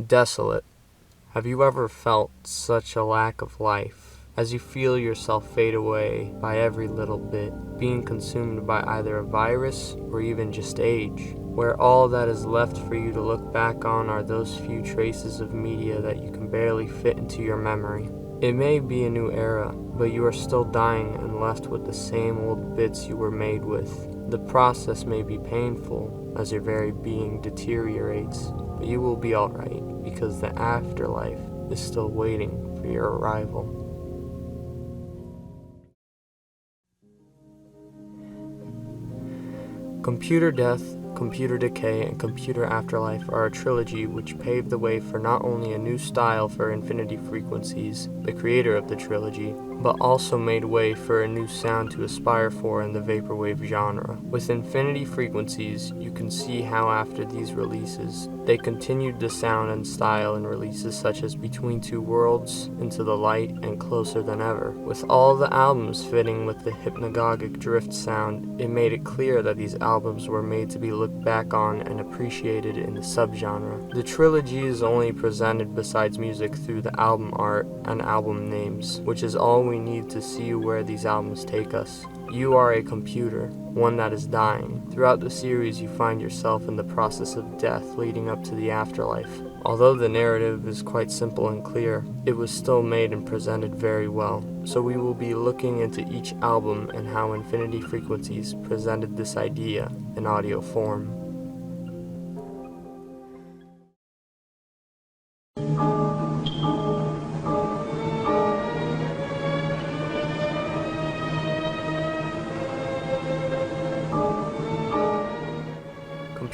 Desolate. Have you ever felt such a lack of life, as you feel yourself fade away by every little bit, being consumed by either a virus or even just age, where all that is left for you to look back on are those few traces of media that you can barely fit into your memory? It may be a new era, but you are still dying and left with the same old bits you were made with. The process may be painful, as your very being deteriorates, but you will be alright, because the afterlife is still waiting for your arrival. Computer Death, Computer Decay, and Computer Afterlife are a trilogy which paved the way for not only a new style for infinity frequencies, the creator of the trilogy, but also made way for a new sound to aspire for in the vaporwave genre. With infinity frequencies, you can see how after these releases, they continued the sound and style in releases such as Between Two Worlds, Into the Light, and Closer Than Ever. With all the albums fitting with the hypnagogic drift sound, it made it clear that these albums were made to be looked back on and appreciated in the subgenre. The trilogy is only presented besides music through the album art and album names, which is all we need to see where these albums take us. You are a computer, one that is dying. Throughout the series, you find yourself in the process of death leading up to the afterlife. Although the narrative is quite simple and clear, it was still made and presented very well. So we will be looking into each album and how Infinity Frequencies presented this idea in audio form.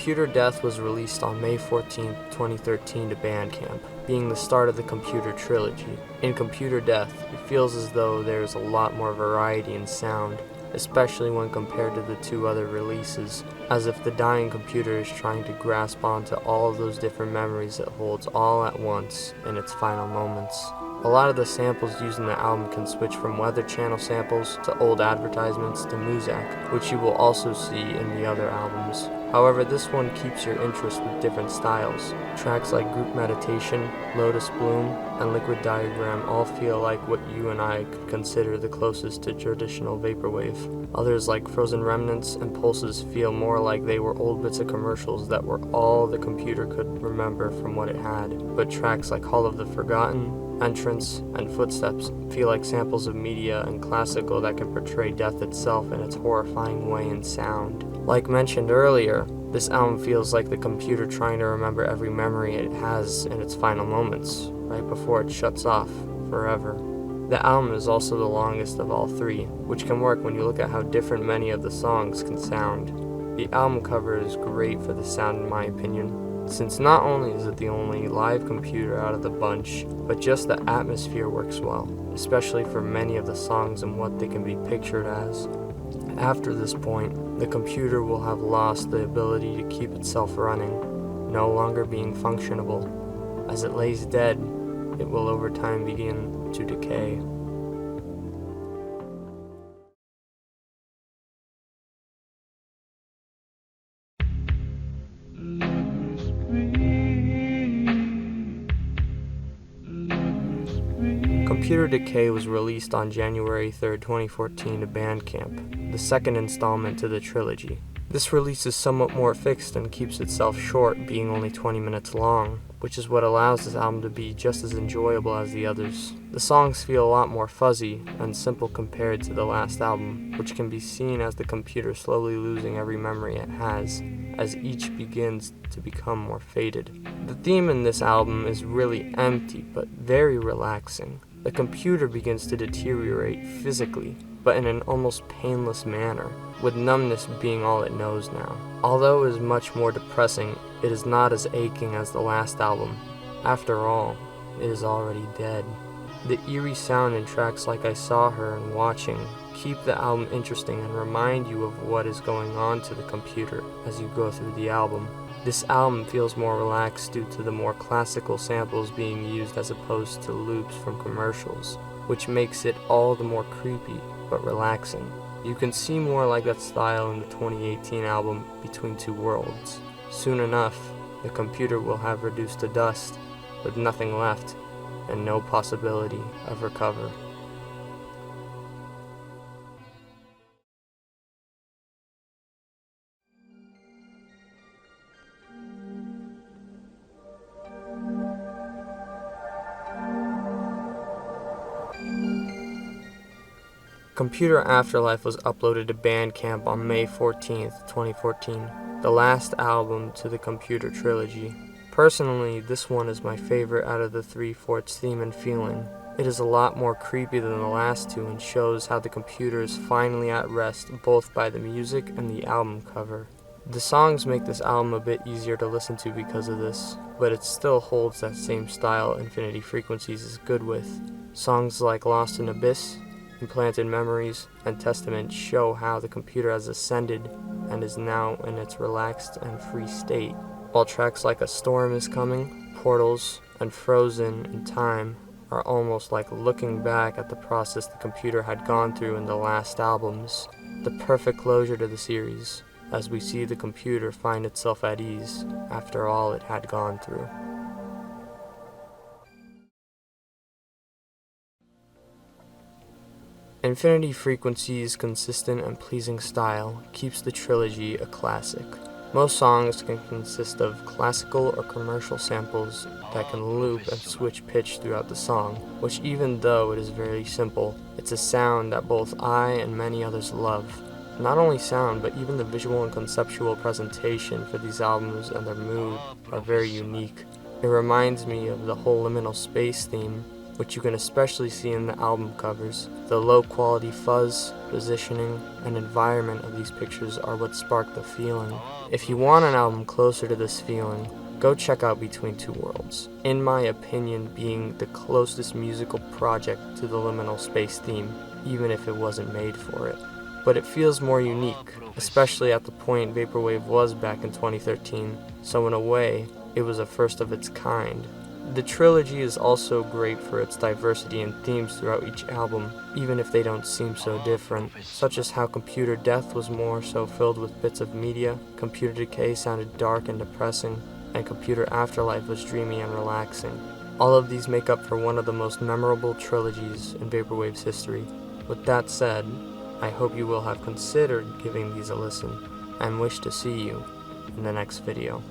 Computer Death was released on May 14, 2013 to Bandcamp, being the start of the Computer Trilogy. In Computer Death, it feels as though there is a lot more variety in sound, especially when compared to the two other releases, as if the dying computer is trying to grasp onto all of those different memories it holds all at once in its final moments. A lot of the samples used in the album can switch from Weather Channel samples to old advertisements to Muzak, which you will also see in the other albums. However, this one keeps your interest with different styles. Tracks like Group Meditation, Lotus Bloom, and Liquid Diagram all feel like what you and I could consider the closest to traditional vaporwave. Others like Frozen Remnants and Pulses feel more like they were old bits of commercials that were all the computer could remember from what it had. But tracks like Hall of the Forgotten, Entrance, and Footsteps feel like samples of media and classical that can portray death itself in its horrifying way in sound. Like mentioned earlier, this album feels like the computer trying to remember every memory it has in its final moments, right before it shuts off forever. The album is also the longest of all three, which can work when you look at how different many of the songs can sound. The album cover is great for the sound in my opinion, since not only is it the only live computer out of the bunch, but just the atmosphere works well, especially for many of the songs and what they can be pictured as. After this point, the computer will have lost the ability to keep itself running, no longer being functionable. As it lays dead, it will over time begin to decay. Computer Decay was released on January 3, 2014 to Bandcamp, the second installment to the trilogy. This release is somewhat more fixed and keeps itself short, being only 20 minutes long, which is what allows this album to be just as enjoyable as the others. The songs feel a lot more fuzzy and simple compared to the last album, which can be seen as the computer slowly losing every memory it has, as each begins to become more faded. The theme in this album is really empty, but very relaxing. The computer begins to deteriorate physically, but in an almost painless manner, with numbness being all it knows now. Although it is much more depressing, it is not as aching as the last album. After all, it is already dead. The eerie sound in tracks like I Saw Her and Watching keep the album interesting and remind you of what is going on to the computer as you go through the album. This album feels more relaxed due to the more classical samples being used as opposed to loops from commercials, which makes it all the more creepy but relaxing. You can see more like that style in the 2018 album Between Two Worlds. Soon enough, the computer will have reduced to dust, with nothing left and no possibility of recovery. Computer Afterlife was uploaded to Bandcamp on May 14th, 2014, the last album to the Computer Trilogy. Personally, this one is my favorite out of the three for its theme and feeling. It is a lot more creepy than the last two and shows how the computer is finally at rest both by the music and the album cover. The songs make this album a bit easier to listen to because of this, but it still holds that same style Infinity Frequencies is good with. Songs like Lost in Abyss, Implanted Memories, and Testament show how the computer has ascended and is now in its relaxed and free state, while tracks like A Storm Is Coming, Portals, and Frozen in Time are almost like looking back at the process the computer had gone through in the last albums, the perfect closure to the series, as we see the computer find itself at ease after all it had gone through. Infinity Frequencies' consistent and pleasing style keeps the trilogy a classic. Most songs can consist of classical or commercial samples that can loop and switch pitch throughout the song, which even though it is very simple, it's a sound that both I and many others love. Not only sound, but even the visual and conceptual presentation for these albums and their mood are very unique. It reminds me of the whole liminal space theme, which you can especially see in the album covers. The low-quality fuzz, positioning, and environment of these pictures are what spark the feeling. If you want an album closer to this feeling, go check out Between Two Worlds, in my opinion being the closest musical project to the liminal space theme, even if it wasn't made for it. But it feels more unique, especially at the point vaporwave was back in 2013, so in a way, it was a first of its kind. The trilogy is also great for its diversity in themes throughout each album, even if they don't seem so different, such as how Computer Death was more so filled with bits of media, Computer Decay sounded dark and depressing, and Computer Afterlife was dreamy and relaxing. All of these make up for one of the most memorable trilogies in vaporwave's history. With that said, I hope you will have considered giving these a listen, and wish to see you in the next video.